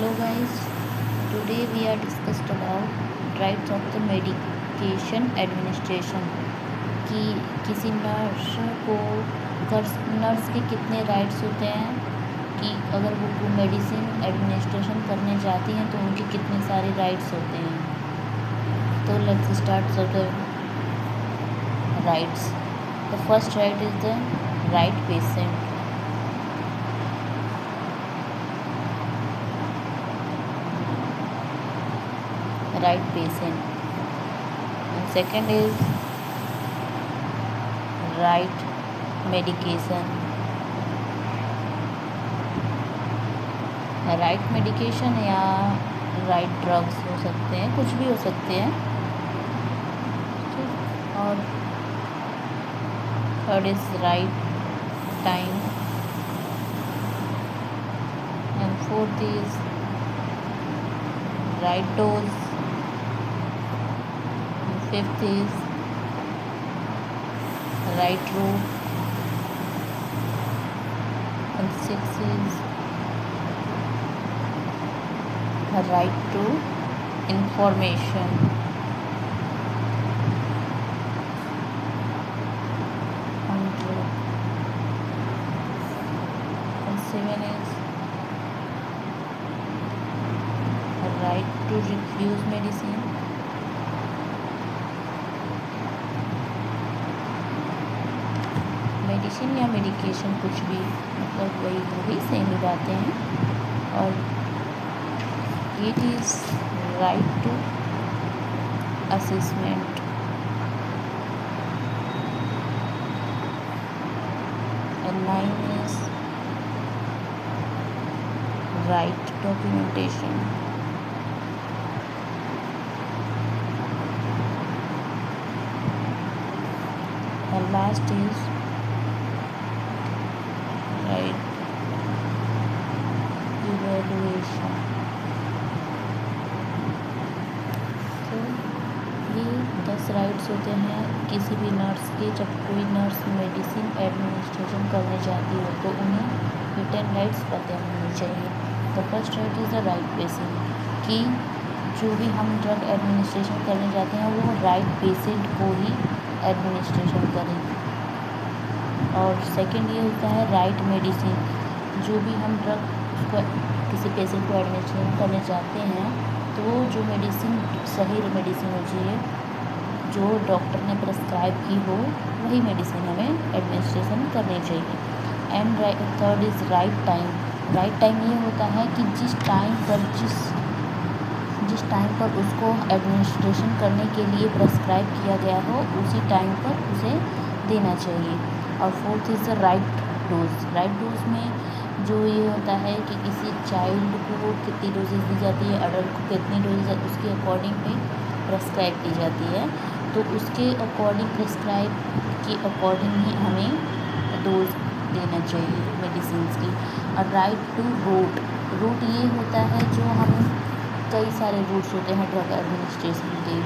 Hello guys, today we are discussed about rights of the medication administration कि किसी nurse के कितने rights होते हैं कि अगर वो मेडिसिन एडमिनिस्ट्रेशन करने जाती हैं तो उनके कितने सारे राइट्स होते हैं। तो let's start the rights. The first right is the right patient. Right patient, and second is right medication. Right medication या राइट ड्रग्स हो सकते हैं, कुछ भी हो सकते हैं। और third is right time, and fourth is right dose, fifth is right route, and sixth is right to information, and seven is right to refuse medicine, medicine या मेडिकेशन कुछ भी मतलब वही सेम ही बातें हैं। और it is right to assessment, and nine is right documentation, and last is right evaluation. तो ये 10 राइट्स होते हैं किसी भी नर्स के। जब कोई नर्स मेडिसिन एडमिनिस्ट्रेशन करने जाती हो तो उन्हें ये 10 राइट्स पता होनी चाहिए। The first right is the right patient, कि जो भी हम ड्रग एडमिनिस्ट्रेशन करने जाते हैं वो राइट पेशेंट को ही एडमिनिस्ट्रेशन करें। और सेकंड ये होता है राइट मेडिसिन, जो भी हम ड्रग उसको किसी पेशेंट को एडमिनिस्ट्रेशन करने जाते हैं तो जो मेडिसिन सही मेडिसिन हो चाहिए, जो डॉक्टर ने प्रेस्क्राइब की हो वही मेडिसिन हमें एडमिनिस्ट्रेशन करनी चाहिए। And third is right time. Right time ये होता है कि जिस टाइम पर उसको एडमिनिस्ट्रेशन करने के लिए प्रेस्क्राइब किया गया हो उसी टाइम पर उसे देना चाहिए। और fourth is the right dose. Right dose में जो ये होता है कि किसी चाइल्ड को कितनी डोजेज दी जाती है, अडल्ट को कितनी डोजेज उसके अकॉर्डिंग पे प्रेस्क्राइब की जाती है, तो उसके अकॉर्डिंग प्रेस्क्राइब के अकॉर्डिंग ही हमें डोज देना चाहिए मेडिसिन की। और राइट टू रूट। रूट ये होता है जो हम कई सारे रूट्स होते हैं ड्रग एडमिनिस्ट्रेशन के,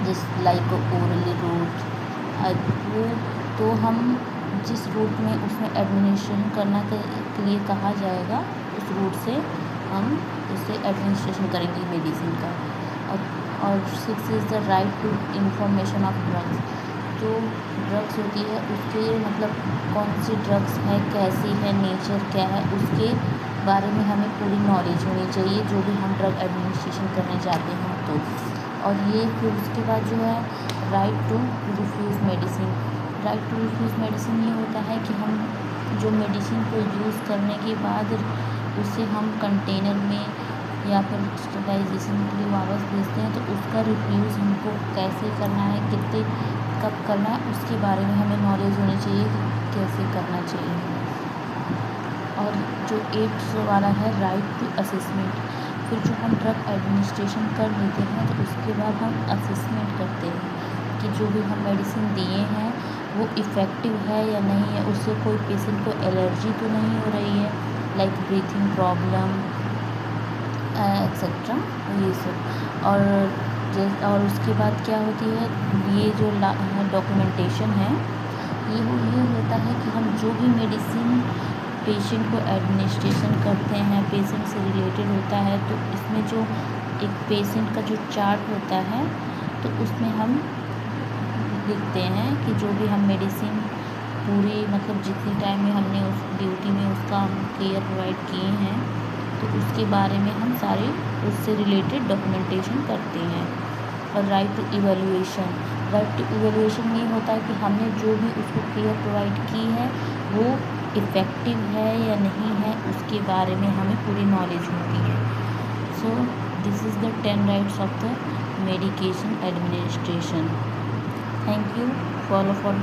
जिस लाइक ओरली रूट, वो तो हम जिस रूट में उसमें एडमिनिस्ट्रेशन करना के लिए कहा जाएगा उस रूट से हम उससे एडमिनिस्ट्रेशन करेंगे मेडिसिन का। और six is the right to information of drugs. जो ड्रग्स होती है उसके मतलब कौन सी ड्रग्स है, कैसी है, नेचर क्या है, उसके बारे में हमें पूरी नॉलेज होनी चाहिए जो भी हम ड्रग एडमिनिस्ट्रेशन करने जाते हैं तो। और ये फिर उसके बाद जो है right to refuse medicine. Right to refuse medicine ये होता है कि हम जो मेडिसिन को यूज़ करने के बाद उसे हम कंटेनर में या फिर स्टरलाइजेशन के लिए वापस भेजते हैं तो उसका रिफ्यूज़ हमको कैसे करना है, कितने कब करना है, उसके बारे में हमें नॉलेज होनी चाहिए कि कैसे करना चाहिए। और जो 8 वाला है राइट टू असेसमेंट। फिर जो हम ड्रग एडमिनिस्ट्रेशन कर लेते हैं तो उसके बाद हम असेसमेंट करते हैं कि जो भी हम मेडिसिन दिए हैं वो इफ़ेक्टिव है या नहीं है, उससे कोई पेशेंट को एलर्जी तो नहीं हो रही है, लाइक ब्रीथिंग प्रॉब्लम एक्सेट्रा ये सब। और उसके बाद क्या होती है, ये जो डॉक्यूमेंटेशन है ये होता है कि हम जो भी मेडिसिन पेशेंट को एडमिनिस्ट्रेशन करते हैं, पेशेंट से रिलेटेड होता है, तो इसमें जो एक पेशेंट का जो चार्ट होता है तो उसमें हम लिखते हैं कि जो भी हम मेडिसिन पूरी मतलब जितने टाइम में हमने उस ड्यूटी में उसका हम केयर प्रोवाइड किए हैं तो उसके बारे में हम सारे उससे रिलेटेड डॉक्यूमेंटेशन करते हैं। और राइट टू इवैल्यूएशन में ये होता है कि हमने जो भी उसको केयर प्रोवाइड की है वो इफ़ेक्टिव है या नहीं है, उसके बारे में हमें पूरी नॉलेज होती है। So this is the 10 rights of the medication administration. Thank you follow for